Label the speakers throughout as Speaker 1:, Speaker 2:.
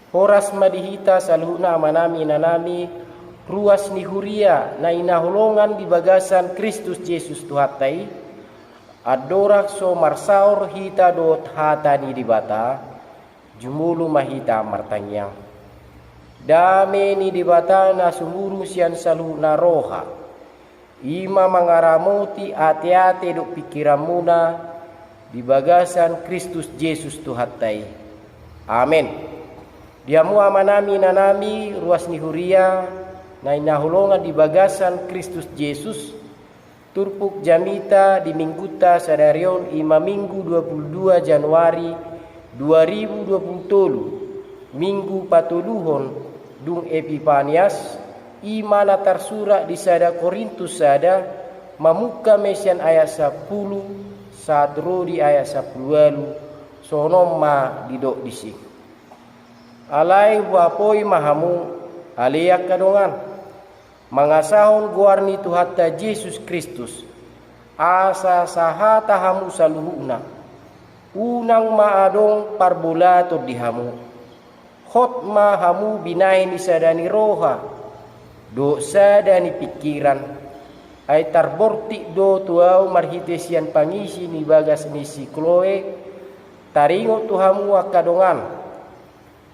Speaker 1: horas madihita saluhna manami nanami ruas ni huria na inaholongan di bagasan Kristus Yesus Tuhatai adorak so marsaur hita dot hatani di bata jumulu mahita martanyang dame ni di bata na sumuru sian saluhna roha ima mangaramoti ate-ate dok pikiramuna di bagasan Kristus Yesus Tuhatai. Amin. Diamu amanami nanami ruas ni huria na inahulongan di bagasan Kristus Yesus turpuk jamita di mingguta sadarion ima minggu 22 Januari 2020 minggu patuluhon dung Epifanias imana tarsura di sada Korintus sada mamuka mesian ayat 10 sadro di ayat 10 sonoma didok disik alai wapoi mahamu aliak kadongan mangasahon guarni Tuhatta Yesus Kristus asa sahata hamu saluhuna unang maadong parbulato dihamu hot mahamu binain isadani roha dosa dani pikiran ay tarborti do tuau marhitesian pangisi ni bagas misi kloe taringo tuhamu akadongan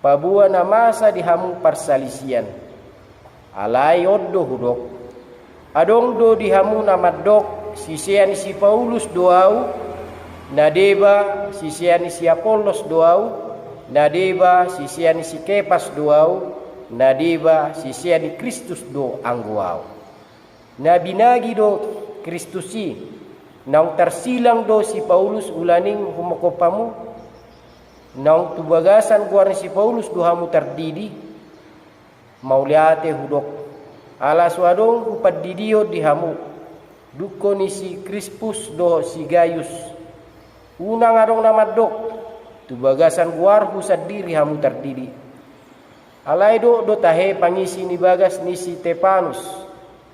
Speaker 1: pabua namasa dihamu parsalisian alai oddo hudok adong do dihamu namadok sisian si Paulus doau nadeba sisian si Apollos doau nadeba sisian si Kepas doau nadeba sisian Kristus do angguau nabinagi do Kristusi nang tersilang do si Paulus ulaning humokopamu nang tubagasan guarni si Paulus dohamu terdidi mauliate hudok ala suadong upad didio dihamu duko ni si Crispus do si Gaius unang adong namadok tubagasan guarhu sadiri hamu terdidi alai do tahe pangisi ni bagas ni si Tepanus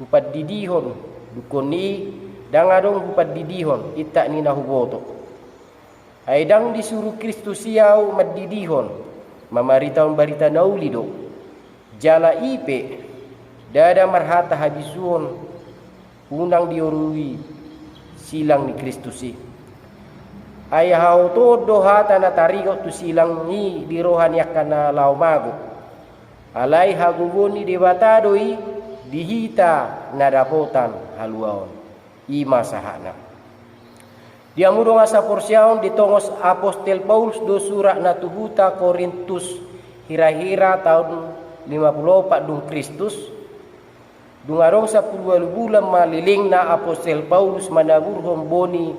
Speaker 1: upad didihon duko ni dangadong upad didihon itak ni nahuboto aidang disuruh Kristus siau madidihon mamaritaon barita naulido jala ipe dada marhata habisuon unang diorui silang ni Kristusi ayahau todo hata na tarigo tu silang ni di rohan yakana laumago alai hagugoni debatadoi dihita nadapotan haluaon ima sahana dia mudong asa porsiaon ditongos apostel Paulus do surat na tuhuta Korintus hira-hira tahun 54 dung Kristus dung arong 10 bulan maliling na apostel Paulus manaburhom boni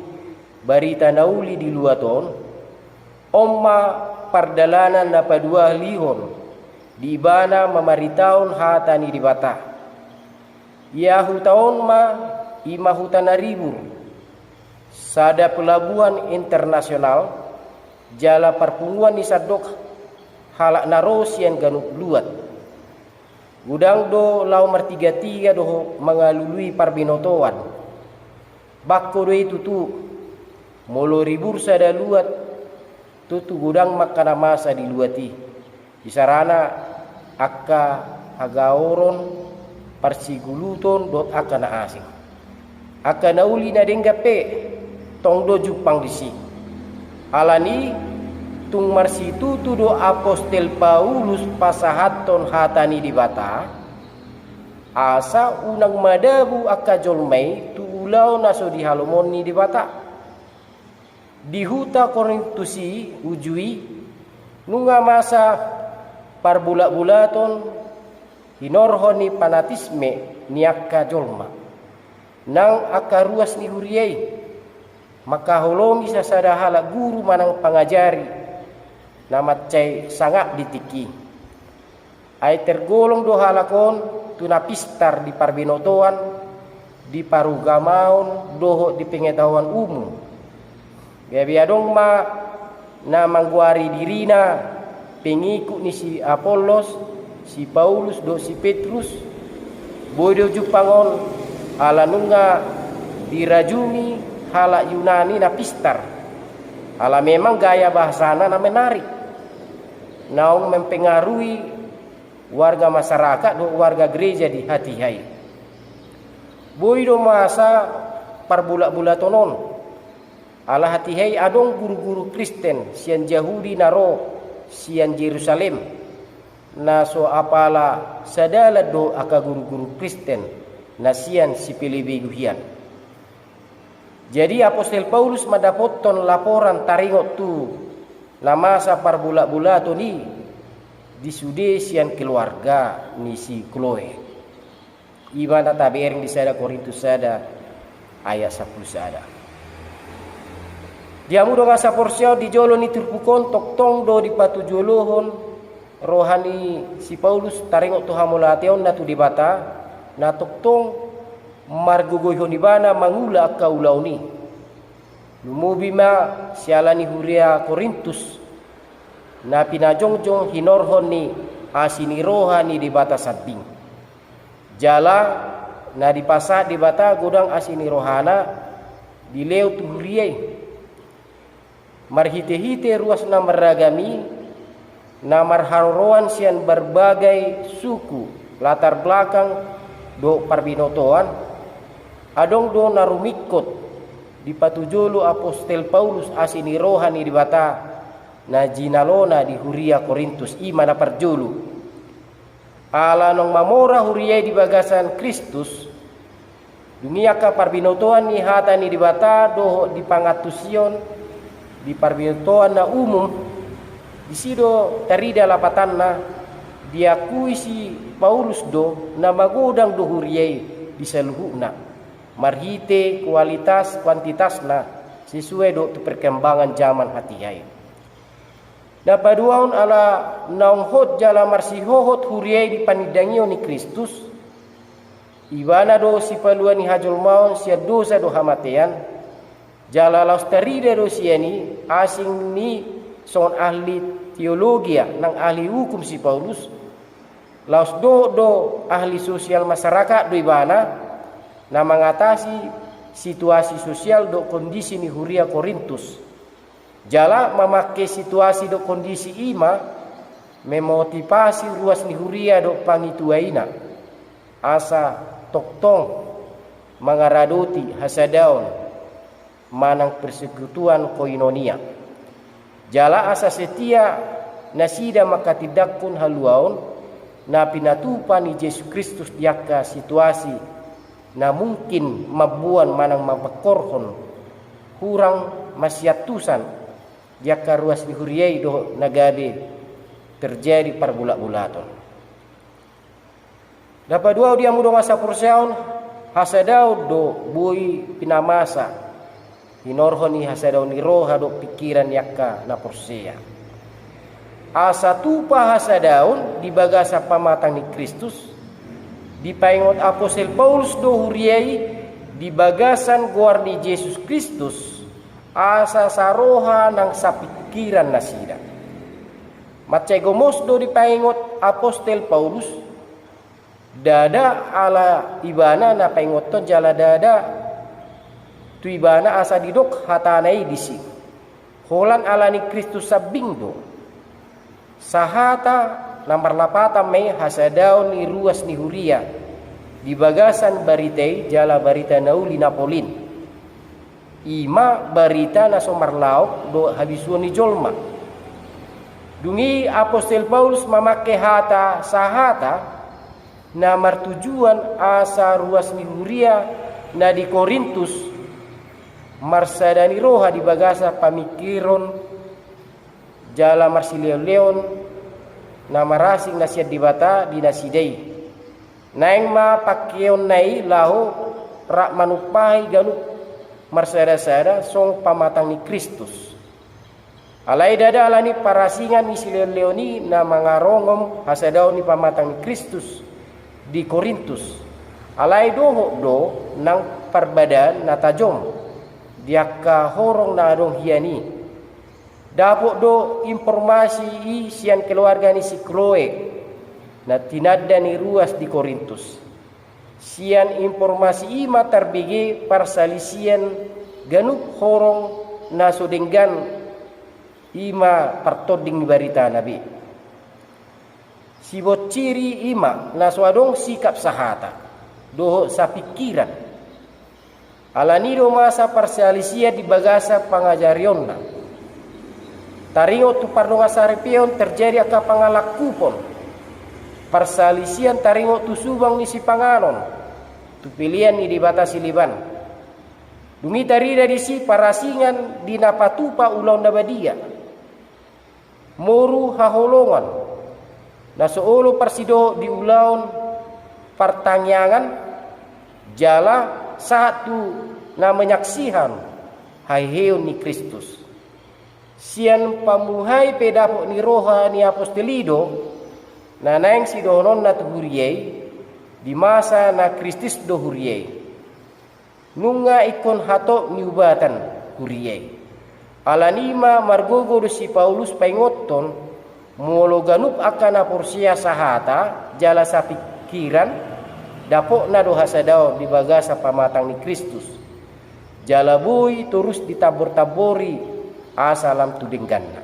Speaker 1: barita nauli di luaton omma pardalanan na padua lihon di ibana mamaritaon hatani di bata yahu taon ma imahutan ribur sada pelabuhan internasional jala perpunguan di sadok halak narosian ganuk luat gudang do lau martiga-tiga do mengalului parbinotoan bakko do itu tu molo ribur sada luat tutu gudang makana masa di luati di sarana akka hagaoron parsiguluton dot akana asing akana uli na denggape tongdo jupang disi alani tung marsitu do apostel Paulus pasahaton hatani di bata asa unang madabu akajolmai tu ulau naso di halomoni di bata di huta Korintusi ujui nunga masa parbulak-bulaton hinorhoni fanatisme niakka jolma nang akaruas ni huriai maka holomi sasada hala guru manang pangajari namat cai sangap ditiki ay tergolong do halakon tunapistar di parbinotoan di parugamaon doho di pengetahuan umum gabiadong ma na mangguari dirina pengikut ni si Apollos si Paulus do si Petrus bodo jupangon ala nunga dirajumi hala Yunani na pistar ala memang gaya bahasana na menarik naung mempengaruhi warga masyarakat do warga gereja di hati hai. Boy do masa parbula-bula tonon ala hati hai adong guru-guru Kristen sian Yahudi naro sian Yerusalem na so apala sadala do aka guru-guru Kristen na sian si Pilibeguhian. Jadi Apostol Paulus madapoton laporan taringot tu na masa parbula-bula to ni disude sian keluarga ni si Chloe. Ibana tabering di sada Korintus sada ayat 10 sada. Diamu do ngasa porsiao di jolo ni turpukon toktong do di patujolohon rohani si Paulus taringot tu hamulateon na tu di bata na toktong margogoyhon ibana mangula kaulau ni. Lumubima sialani huria Korintus na pinajongjong hinorhon ni asini rohani di bata sabing. Jala na dipasa di bata godang asini rohana di leo tuhuriai. Marhite-hite ruas na meragami na marharoan sian berbagai suku latar belakang do parbinotoan adong do narumikot di patujolo Apostol Paulus asini rohani di bata na jinalona di huria Korintus ima na parjulu ala nong mamora huria di bagasan Kristus dunia ka parbinotoan ni hata ni di bata do di pangatusion di parbinotoan na umum di sido tarida lapatan na diakui si Paulus do na magodang do huria di seluhuna marhite kualitas kuantitas na sesuai do perkembangan zaman hati hai. Na paduaon ala naunghot jala marsihohot huriai di panidangio ni Kristus. Ibana do si paluan ni hajol maon sia dosa do hamatean. Jala laus tarida do siani asing ni son ahli teologia nang ahli hukum si Paulus. Laus do ahli sosial masyarakat do ibana na mengatasi situasi sosial do kondisi ni huria Korintus. Jala memakai situasi do kondisi ima memotivasi ruas ni huria do pangituaina asa toktong mengaradoti hasadaon manang persekutuan koinonia. Jala asa setia nasida makatidakun haluaon na pinatupan ni Yesus Kristus diaka situasi na mungkin mabuan manang mapakorhon kurang masyatusan jaka ruas ni huriai do nagade terjadi parbulak-bulaton. Dapat dua dia mudo masa porsaon hasadau do bui pinamasa hinorhoni hasadau ni roha do pikiran yakka na porsea. Asa tupa hasadaun di bagasa pamatang ni Kristus dipaingot Apostol Paulus do huriai di bagasan guar ni Yesus Kristus asa saroha nang sapikiran nasida. Macai gomos do dipaingot Apostol Paulus dada ala ibana na paingoton jala dada tu ibana asa didok hatanai disi. Holan ala ni Kristus sabing do sahata nomor lapata me hasadaon ni ruas ni huria di bagasan baritai jala barita nauli napolin ima barita na somarlaok do habisuan ni jolma dungi Apostol Paulus mamake hata sahata na martujuan asa ruas ni huria na di Korintus marsadani roha di bagasa pamikiron jala marsileon na marasing nasiat di bata di nasidei naeng ma pakeon nai lahu rak manupai ganuk marsada-sada song pamatang ni Kristus alai dada alani parasingan ni sileoni na mangarongom hasadao ni pamatang ni Kristus di Korintus alai doho do nang perbadan na tajom diaka horong na adong hiani dapok do informasi sian keluarga ni si Chloe na tinadda ni ruas di Korintus sian informasi ima terbigi parsalisian ganuk horong na sodenggan ima partoding barita nabi sibot ciri ima na swadong sikap sahata doho sa pikiran alanido masa parsialisia di bagasa pangajarionna taringo tu pardonga sarepion terjadi aka pangalakupon parsalisian taringo tu subang ni si panganon tu pilihan ni dibatasi liban dungi tarida di si parasingan di napatupa ulaw na badia moru haholongan na soolo parsido di ulawn pertanyaan jala satu na menyaksihan haiheon ni Kristus sian pamuhay pedapo ni roha ni apostolido na naeng si donon na tuhuriyay di masa na Kristus do huriyay nunga ikon hato niubatan huriyay alanima margogo do si Paulus paingoton molo ganup akan porsia sahata jala sa pikiran dapo na do hasadao di bagasa pamatang ni Kristus jala buy terus ditabor-tabori asalam tudingganna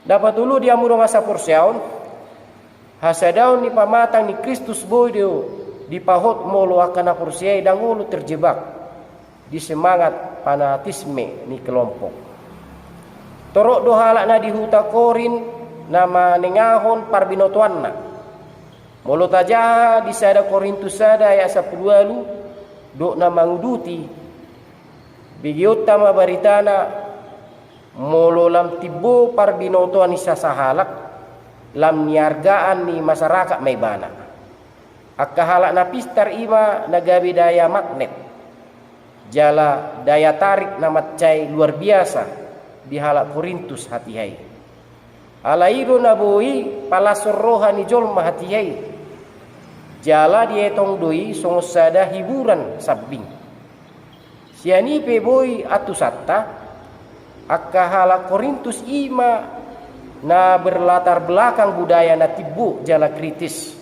Speaker 1: dapat dulu dia muro masa porsiaon hasadao ni pamatang ni Kristus boy do dipahot molo akan porsia dangulu terjebak di semangat fanatisme ni kelompok torok do halak na di huta Korin nama nengahon parbinotuanna molo tajaha di sada Korintus sada ayat 10 do na manguduti bigiot tama baritana molo lam tibo parbinotuan isa sahalak lam niargaan ni masyarakat may bana akka halak na pistar ima nagabi daya magnet jala daya tarik na matcay luar biasa di halak Korintus hatihai alairo na boi palasor roha ni jolma hatihai jala dietong doi songosada hiburan sabbing siani pe boi atusatta akka halak Korintus ima na berlatar belakang budaya na tibu jala kritis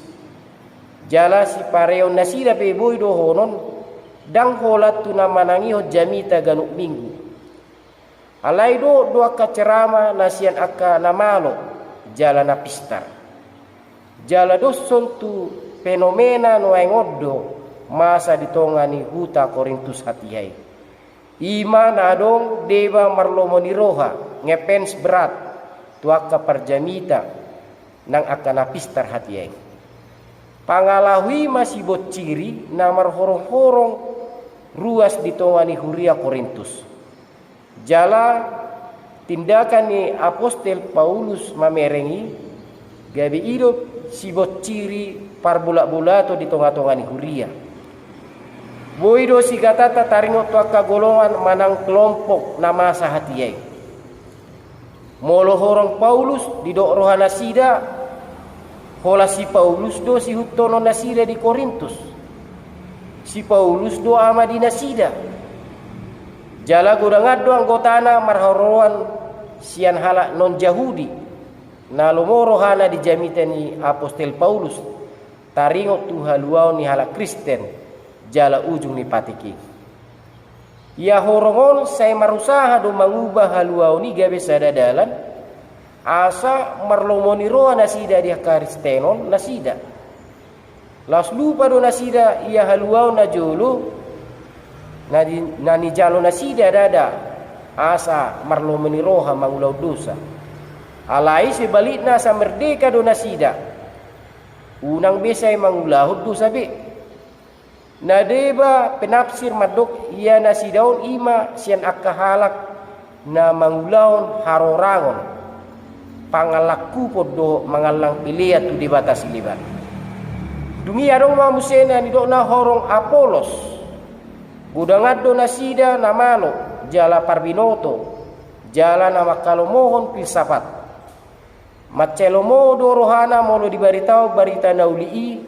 Speaker 1: jala si pareon nasida pe boi do honon dang holat tu na manangiho jamita ganuk minggu alai do dua kacerama nasian akka namalo jala na pistar jala doson tu fenomena no ngodo masa ditongani huta Korintus hatihai ima nadong deba marlomoni roha ngepens berat tu akka parjamita nang akka na pistar hatihai pangalahui masih bot ciri namar horong-horong ruas ditongani huria Korintus jala tindakan ni apostel Paulus mamerengi gabi hidup sibot ciri parbula-bulato di tonga-tonga ni huria boido si katata taringo tuaka golongan manang kelompok nama sahatiyai molo horong Paulus di dok rohana sida hola si Paulus do si hutono nasida di Korintus si Paulus do ama di nasida jala godangado anggotana marhoroan sian halak non Yahudi na lomoro hana di jamitani apostel Paulus taringo tu haluau ni halak Kristen jala ujung ni patiki ya horongon saya marusaha do mangubah haluau ni gabe sadadalan asa marlomoni roa nasida dia Kristenon nasida las lupa do nasida ia haluau na jolo nani jalo nasida dada asa marlomoni roha mangulau dosa alai sebaliknya sa merdeka do nasida unang besay mangulahud dosa be nadeba penafsir madok ia nasidaon ima sian akka halak na mangulaon harorangon pangalaku podo mangalang piliat tu dibatasi libat dungi adong mamusena ni dok na horong Apolos budangado nasida namalo jala parbinoto jala nama kalomohon filsafat macelomo do rohana molo dibaritao barita naulii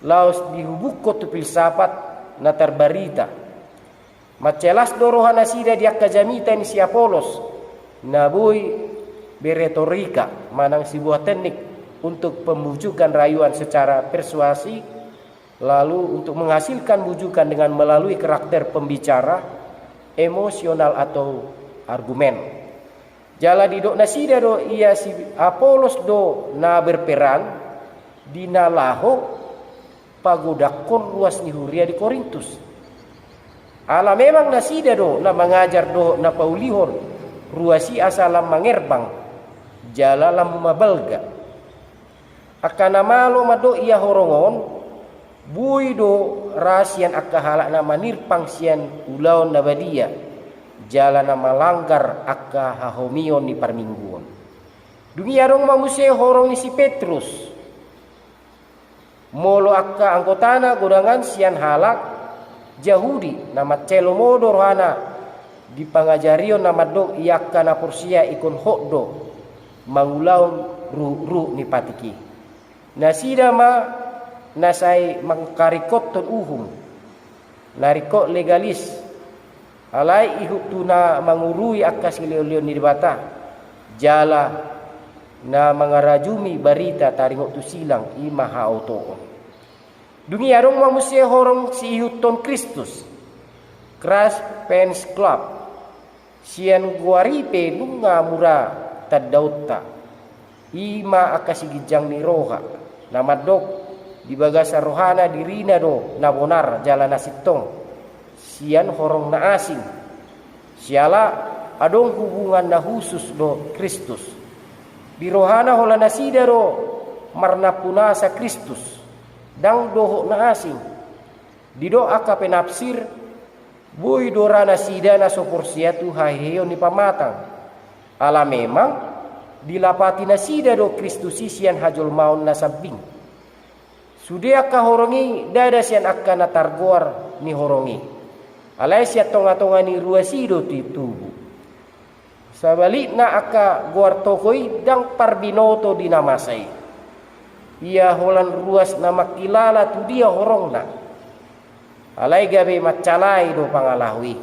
Speaker 1: laos dihubukko tu filsafat na terbarita macelas do rohana sida dia kajamita ni si Apolos na boy beretorika manang sebuah teknik untuk pembujukan rayuan secara persuasi lalu untuk menghasilkan bujukan dengan melalui karakter pembicara emosional atau argumen Jala di do nasida do ia si Apolos do na berperan di nalaho pagodakon ruas ni Huria di Korintus. Ala memang nasida do na mengajar do na paulihon ruasi asalam mangerbang jala lam mabalga. Akana malo mado ia horongon bui do rasian akahala na manirpang sian ulaon na badia jala na malanggar akka hahomion ni parmingguon. Dunia dong manguse horong ni si Petrus. Molo akka anggotana godangan sian halak Yahudi nama celomodo rohana di pangajarion nama dok iakka na porsia ikon hokdo mangulaun ru ni patiki. Nasida ma nasai mangkarikot ton uhum narikot legalis alai ihuk tuna mangurui akka silio-lio ni dibata jala na mangarajumi barita taringok tu silang imaha autoon. Dunia dong mamusia horong si ihuton Kristus Crash Fans Club sian guaripe lunga mura tadauta ima akasigijang ni roha nama dok di bagasa rohana dirina do na bonar jala nasitong sian horong na asing siala adong hubungan na khusus do Kristus di rohana hola nasida do marna punasa Kristus dang doho na asing di do aka penapsir boy dora nasida na soporsia tu haheyo ni pamatang ala memang dilapati nasida do Kristus sian hajol maun na sabing sudia ka horongi dada sian akka na targoar ni horongi alay siya tonga-tonga ni ruasido ti tubo. Sabalik na aka guar tokoy dang parbinoto dinamasay. Ia holan ruas na makilala tu dia horong na. Alay gabi macalay do pangalawi.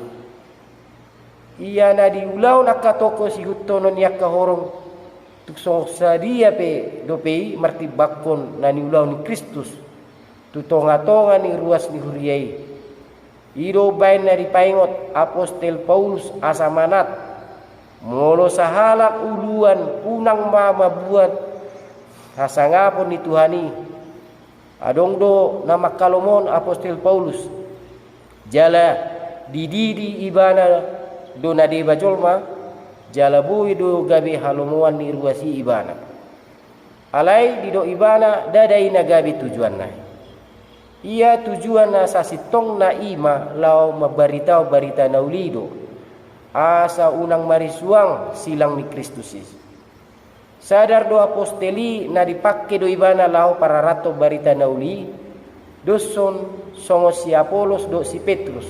Speaker 1: Ia na diulaw na katoko si hutonon niya kahorong tuksong sa dia pe do pe martibakon na niulaw ni Kristus. Tutonga-tonga ni ruas ni Huriay. Ido bain na dipaingot Apostel Paulus asamanat molo sahalak uluan unang mamabuat hasangapon ni Tuhani adong do nama kalomon Apostel Paulus jala dididi ibana do nade bajolma jala bui do gabi halomuan ni ruasi ibana alai dido ibana dadai na gabi tujuan na ia tujuan na sa sitong na ima lao mabaritao barita na ulido asa unang marisuang silang ni Kristus. Sadar do aposteli na dipakke do ibana lao para rato barita na uli doson songo si Apolos do si Petrus.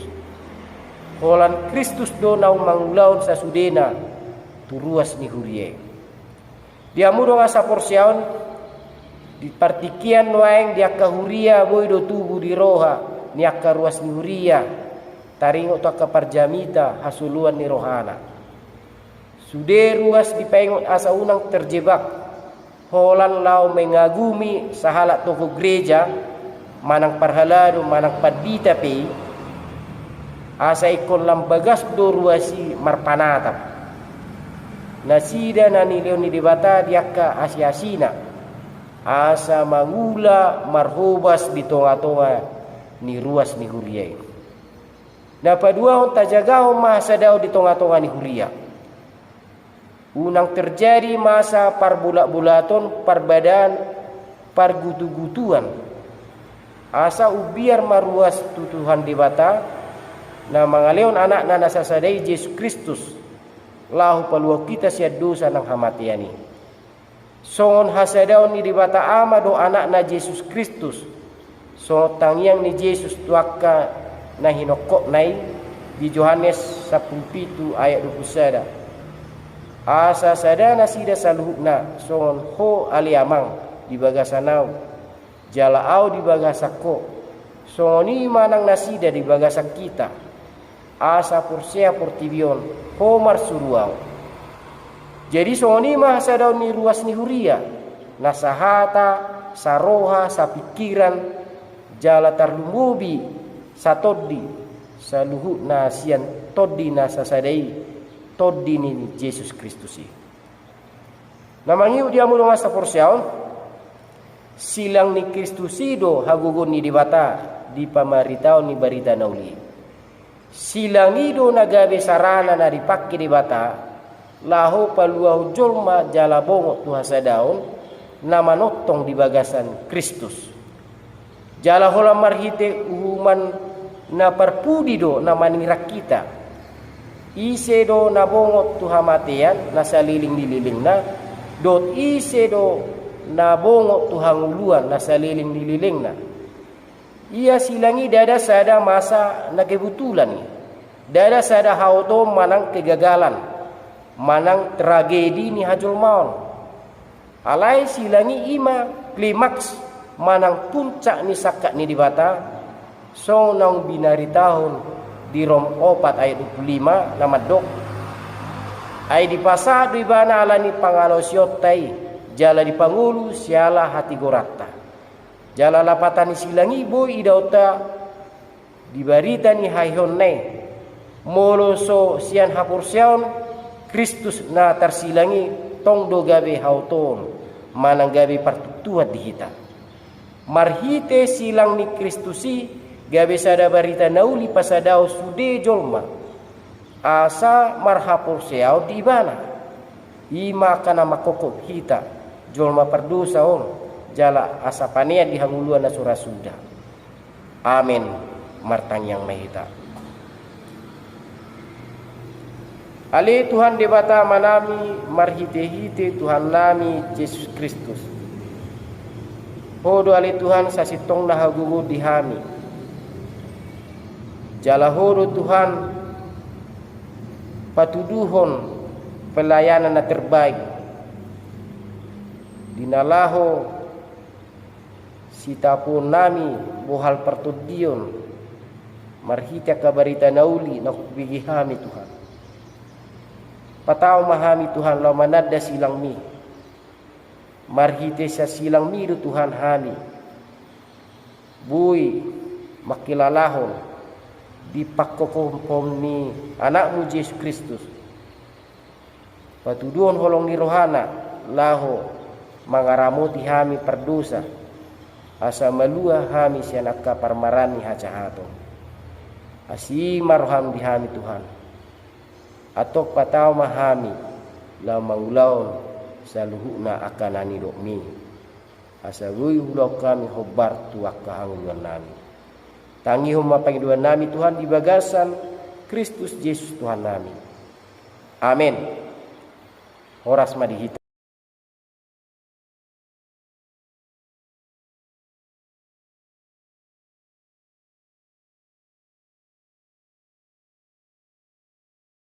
Speaker 1: Holan Kristus do na mangulaon sa sudena turuas ni Hurie. Diamuro nga sa porsyaon di partikian waeng dia kahuria boy do tubuh di roha ni ruas ni huria taringo to kaparjamita hasuluan ni rohana sude ruas dipengot asa unang terjebak holan lau mengagumi sahala toko gereja manang parhalado manang padita pe asa ikon lambagas do ruasi marpanatap nasida nani leoni debata diaka asiasina asa mangula marhubas di tonga-tonga ni ruas ni Huria. Na padua on tajagao masa daw di tonga-tonga ni Huria. Unang terjadi masa parbulak-bulaton parbadan pargutu-gutuan. Asa ubiar maruas tutuhan debata na mangaleon anak na nasasadai Yesus Kristus lahu paluwa kita siya dosa ng hamatiani. Songon hasadaw ni dibata ama do anak na Yesus Kristus. So tangyang ni Yesus tuaka na hinokok nai di Yohanes 17 ayat 21. Asa sada na sida saluhukna songon ho aliamang di bagasanaw. Jalaaw di bagasako. Songoni manang nasida di bagasak kita. Asa porsia portibion ho marsuruaw. Jadi songoni mah sadaw ni ruas ni Huria nasahata saroha sa pikiran jala tarlumubi sa toddi sa luhut na sian toddi na sasadai todini Yesus Kristus. Namangiu dia mulunga sa porsiaon silang ni Kristus do hagugon ni dibata di pamaritaw ni barita nauli. Silang ido nagabe sarana na dipakki dibata laho paluahu jolma jala bongot tuha sa daon na manotong di bagasan Kristus. Jala hola marhite uhuman na parpudi do na manirak kita. Ise do na bongot tuha matian na saliling-nililing na dot ise do na bongot tuhang uluan na saliling nililing na. Ia silangi dada sada masa na kebutulan ni. Dada sada hauto manang kegagalan, manang tragedi ni hajul maon. Alai silangi ima klimaks manang puncak ni sakat ni dibata. So nang binari tahun di Rom 4 ayat 25 nama dok. Ay di pasado ibana ala ni pangalosyot tay jala di pangulu siala hati gorata. Jala lapatan ni silangi boy idauta di barita ni hayhon ne. Molo so sian hapur siaon Kristus na tarsilangi tong do gabe hauton manang gabe partutuat dihita. Marhite silang ni Kristusi gabe sada barita nauli pasadao sude jolma. Asa marhapur siao di ibana. Ima kana makokot hita jolma perdosa on jala asa pania di hanguluan na surasuda. Amin. Martang yang mahita. Ali Tuhan debata manami marhite-hite Tuhan nami Yesus Kristus. Hodo ali Tuhan sasitong na hagugo dihami. Jala hodo Tuhan patuduhon pelayanan na terbaik. Dinalaho sitapun nami bohal pertudion marhita kabarita nauli na kubigihami Tuhan. Patao mahami Tuhan lau manada silang mi. Marhite sa silang mi do Tuhan hami. Bui makilalahon di pakokompom ni anakmu Yesus Kristus. Patuduhon holong ni rohana laho mangaramuti hami perdosa. Asa malua hami sianak kaparmarani hacahato. Asima roham di hami Tuhan. Atok patao mahami la maulaon sa luhuna akanani dokmi. Asa lui hulau kami hobar tuak kahanguluan nami. Tangihum mapangduan nami Tuhan di bagasan Kristus Yesus Tuhan nami. Amin. Horas madihita.